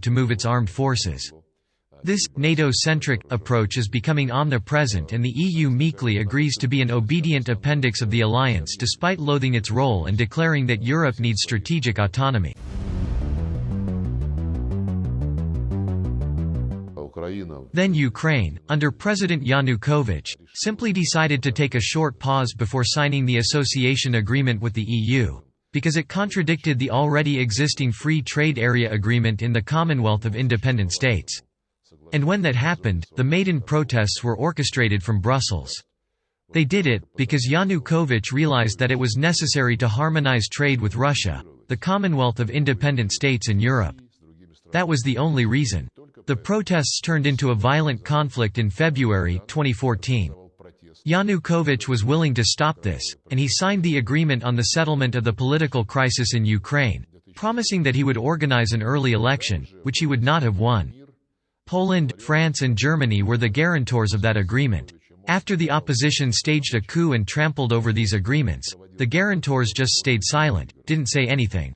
to move its armed forces. This NATO-centric approach is becoming omnipresent, and the EU meekly agrees to be an obedient appendix of the alliance despite loathing its role and declaring that Europe needs strategic autonomy. Then Ukraine, under President Yanukovych, simply decided to take a short pause before signing the association agreement with the EU, because it contradicted the already existing free trade area agreement in the Commonwealth of Independent States. And when that happened, the maiden protests were orchestrated from Brussels. They did it because Yanukovych realized that it was necessary to harmonize trade with Russia, the Commonwealth of Independent States in Europe. That was the only reason. The protests turned into a violent conflict in February 2014. Yanukovych was willing to stop this, and he signed the agreement on the settlement of the political crisis in Ukraine, promising that he would organize an early election, which he would not have won. Poland, France and Germany were the guarantors of that agreement. After the opposition staged a coup and trampled over these agreements, the guarantors just stayed silent, didn't say anything,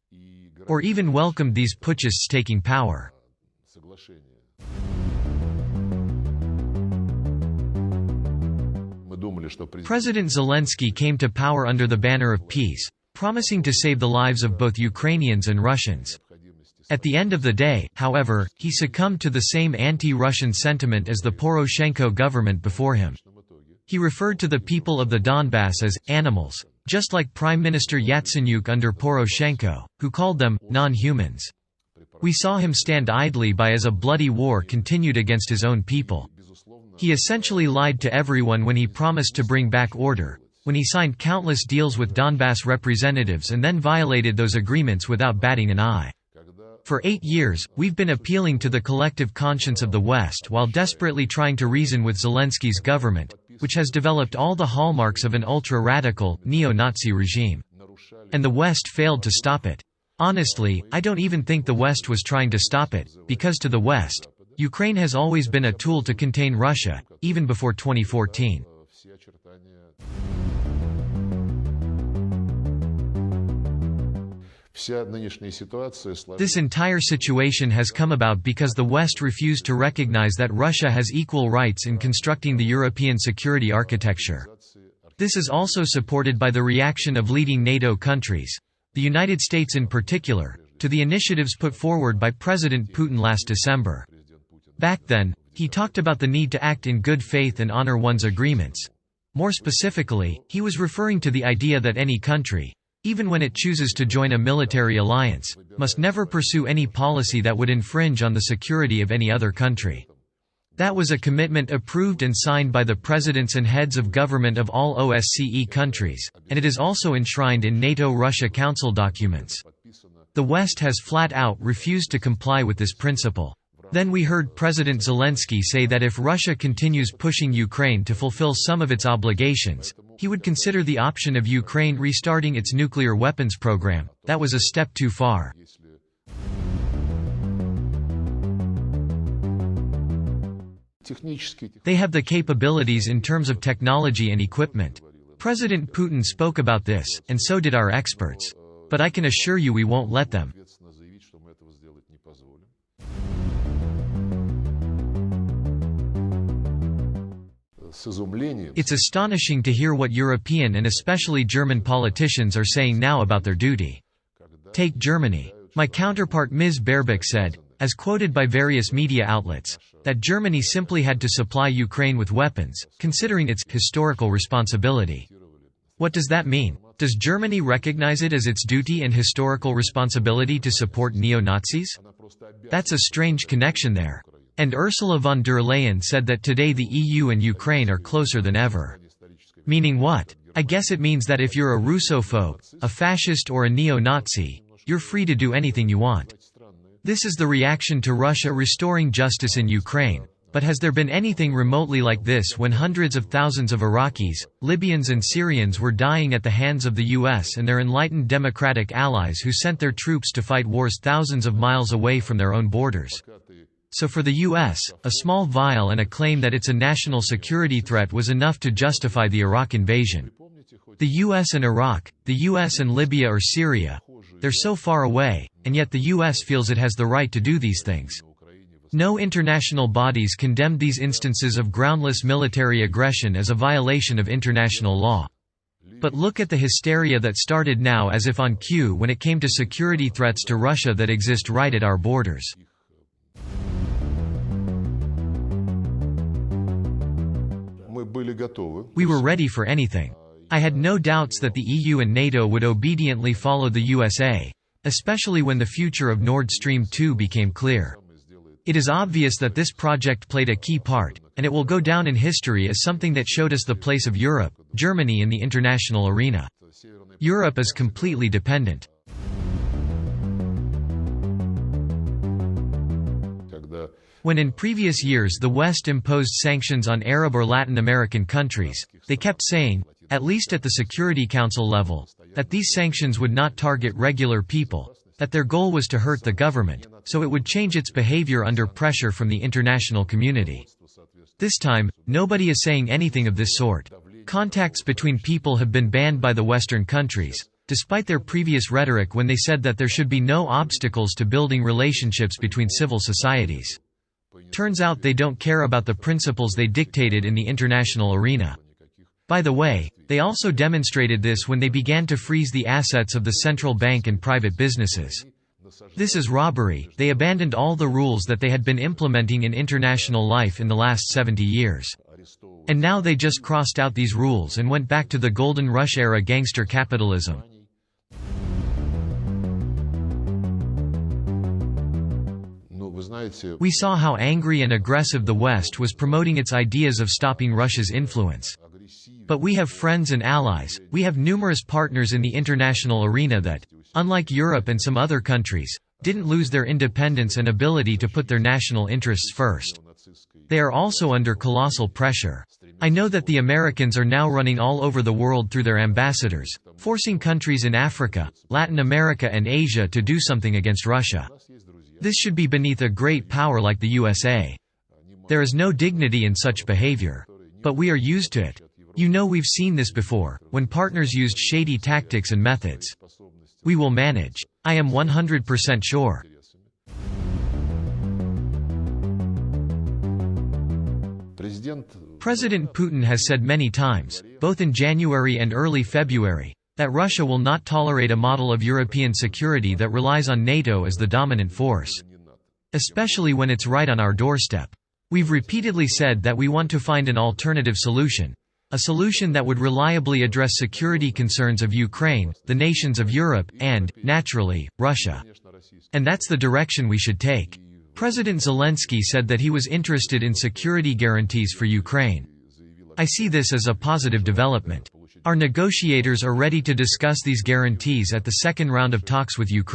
or even welcomed these putschists taking power. President Zelensky came to power under the banner of peace, promising to save the lives of both Ukrainians and Russians. At the end of the day, however, he succumbed to the same anti-Russian sentiment as the Poroshenko government before him. He referred to the people of the Donbass as animals, just like Prime Minister Yatsenyuk under Poroshenko, who called them non-humans. We saw him stand idly by as a bloody war continued against his own people. He essentially lied to everyone when he promised to bring back order, when he signed countless deals with Donbass representatives and then violated those agreements without batting an eye. For 8 years, we've been appealing to the collective conscience of the West while desperately trying to reason with Zelensky's government, which has developed all the hallmarks of an ultra-radical, neo-Nazi regime. And the West failed to stop it. Honestly, I don't even think the West was trying to stop it, because to the West, Ukraine has always been a tool to contain Russia, even before 2014. This entire situation has come about because the West refused to recognize that Russia has equal rights in constructing the European security architecture. This is also supported by the reaction of leading NATO countries, the United States in particular, to the initiatives put forward by President Putin last December. Back then, he talked about the need to act in good faith and honor one's agreements. More specifically, he was referring to the idea that any country, even when it chooses to join a military alliance, must never pursue any policy that would infringe on the security of any other country. That was a commitment approved and signed by the presidents and heads of government of all OSCE countries, and it is also enshrined in NATO-Russia Council documents. The West has flat out refused to comply with this principle. Then we heard President Zelensky say that if Russia continues pushing Ukraine to fulfill some of its obligations, he would consider the option of Ukraine restarting its nuclear weapons program. That was a step too far. They have the capabilities in terms of technology and equipment. President Putin spoke about this, and so did our experts. But I can assure you we won't let them. It's astonishing to hear what European and especially German politicians are saying now about their duty. Take Germany. My counterpart Ms. Baerbock said, as quoted by various media outlets, that Germany simply had to supply Ukraine with weapons, considering its historical responsibility. What does that mean? Does Germany recognize it as its duty and historical responsibility to support neo-Nazis? That's a strange connection there. And Ursula von der Leyen said that today the EU and Ukraine are closer than ever. Meaning what? I guess it means that if you're a Russophobe, a fascist or a neo-Nazi, you're free to do anything you want. This is the reaction to Russia restoring justice in Ukraine. But has there been anything remotely like this when hundreds of thousands of Iraqis, Libyans and Syrians were dying at the hands of the US and their enlightened democratic allies who sent their troops to fight wars thousands of miles away from their own borders? So for the US, a small vial and a claim that it's a national security threat was enough to justify the Iraq invasion. The US and Iraq, the US and Libya or Syria, they're so far away, and yet the US feels it has the right to do these things. No international bodies condemned these instances of groundless military aggression as a violation of international law. But look at the hysteria that started now as if on cue when it came to security threats to Russia that exist right at our borders. We were ready for anything. I had no doubts that the EU and NATO would obediently follow the USA, especially when the future of Nord Stream 2 became clear. It is obvious that this project played a key part, and it will go down in history as something that showed us the place of Europe, Germany in the international arena. Europe is completely dependent. When in previous years the West imposed sanctions on Arab or Latin American countries, they kept saying, at least at the Security Council level, that these sanctions would not target regular people, that their goal was to hurt the government, so it would change its behavior under pressure from the international community. This time, nobody is saying anything of this sort. Contacts between people have been banned by the Western countries, despite their previous rhetoric when they said that there should be no obstacles to building relationships between civil societies. Turns out they don't care about the principles they dictated in the international arena. By the way, they also demonstrated this when they began to freeze the assets of the central bank and private businesses. This is robbery. They abandoned all the rules that they had been implementing in international life in the last 70 years. And now they just crossed out these rules and went back to the Golden Rush era gangster capitalism. We saw how angry and aggressive the West was promoting its ideas of stopping Russia's influence. But we have friends and allies, we have numerous partners in the international arena that, unlike Europe and some other countries, didn't lose their independence and ability to put their national interests first. They are also under colossal pressure. I know that the Americans are now running all over the world through their ambassadors, forcing countries in Africa, Latin America and Asia to do something against Russia. This should be beneath a great power like the USA. There is no dignity in such behavior. But we are used to it. You know, we've seen this before, when partners used shady tactics and methods. We will manage. I am 100% sure. President Putin has said many times, both in January and early February, that Russia will not tolerate a model of European security that relies on NATO as the dominant force. Especially when it's right on our doorstep. We've repeatedly said that we want to find an alternative solution. A solution that would reliably address security concerns of Ukraine, the nations of Europe, and, naturally, Russia. And that's the direction we should take. President Zelensky said that he was interested in security guarantees for Ukraine. I see this as a positive development. Our negotiators are ready to discuss these guarantees at the second round of talks with Ukraine.